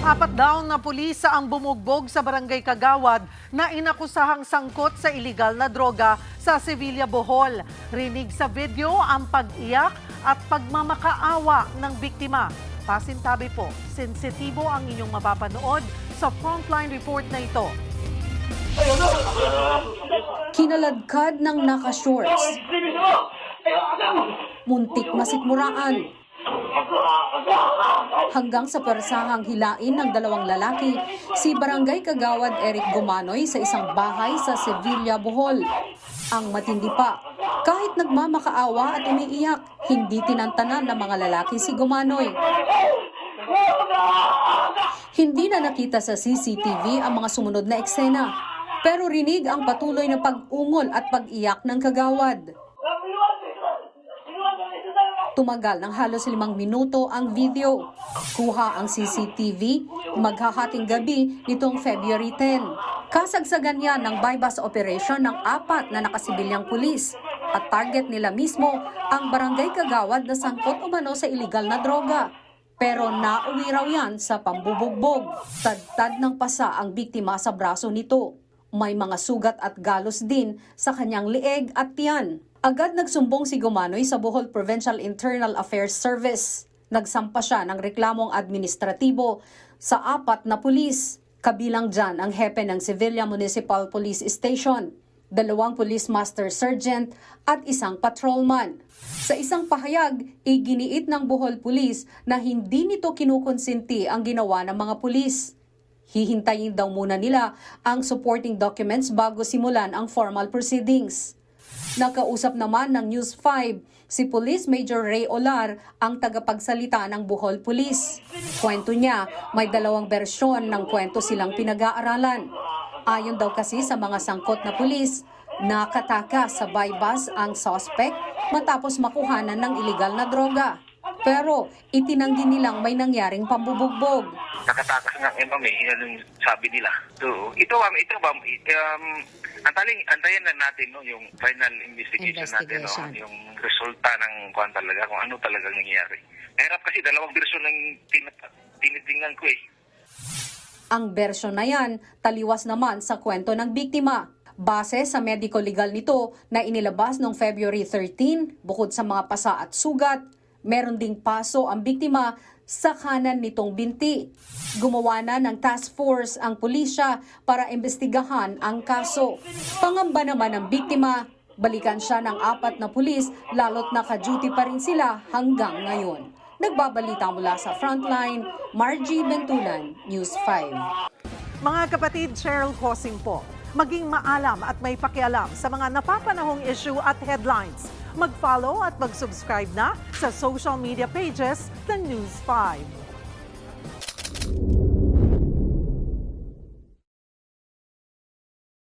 Apat daw na pulis ang bumugbog sa barangay Kagawad na inakusahang sangkot sa iligal na droga sa Sevilla, Bohol. Rinig sa video ang pag-iyak at pagmamakaawa ng biktima. Pasintabi po, sensitibo ang inyong mapapanood sa frontline report na ito. Kinaladkad ng naka-shorts. Muntik masikmuraan. Hanggang sa persahang hilain ng dalawang lalaki, si Barangay Kagawad Eric Gumanoy sa isang bahay sa Sevilla, Bohol. Ang matindi pa, kahit nagmamakaawa at umiiyak, hindi tinantanan ng mga lalaki si Gumanoy. Hindi na nakita sa CCTV ang mga sumunod na eksena, pero rinig ang patuloy na pag-ungol at pag-iyak ng Kagawad. Tumagal ng halos 5 minuto ang video. Kuha ang CCTV maghahating gabi nitong February 10. Kasagsagan niya ng bypass operation ng 4 na nakasibilyang pulis. At target nila mismo ang Barangay Kagawad na sangkot umano sa iligal na droga. Pero nauwi raw yan sa pambubugbog. Tad-tad ng pasa ang biktima sa braso nito. May mga sugat at galos din sa kanyang leeg at tiyan. Agad nagsumbong si Gumanoy sa Bohol Provincial Internal Affairs Service. Nagsampa siya ng reklamong administratibo sa 4 na pulis. Kabilang dyan ang hepe ng Sevilla Municipal Police Station, 2 police master sergeant at 1 patrolman. Sa isang pahayag, iginiit ng Bohol Police na hindi nito kinukonsinti ang ginawa ng mga pulis. Hihintayin daw muna nila ang supporting documents bago simulan ang formal proceedings. Nakausap naman ng News 5 si Police Major Ray Olar, ang tagapagsalita ng Bohol Police. Kwento niya, may 2 bersyon ng kwento silang pinag-aaralan. Ayon daw kasi sa mga sangkot na pulis, nakatakas sa bypass ang suspect matapos makuhanan ng iligal na droga. Pero itinanggi nilang may nangyaring pambubugbog. Nakatakas ng MMA, yan yung sabi nila. So, ito antayin na natin yung final investigation natin, yung resulta ng kung talaga, kung ano talagang nangyayari. Mahirap kasi 2 bersyon ng tinitingnan ko eh. Ang bersyon na yan, taliwas naman sa kwento ng biktima. Base sa medical legal nito na inilabas noong February 13, bukod sa mga pasa at sugat, meron ding paso ang biktima sa kanan nitong binti. Gumawa na ng task force ang pulisya para imbestigahan ang kaso. Pangamba naman ng biktima, balikan siya ng 4 na pulis lalo't naka-duty pa rin sila hanggang ngayon. Nagbabalita mula sa Frontline, Margie Bentulan, News 5. Mga kapatid, Cheryl Cosing po. Maging maalam at may pakialam sa mga napapanahong issue at headlines. Mag-follow at mag-subscribe na sa social media pages ng News 5.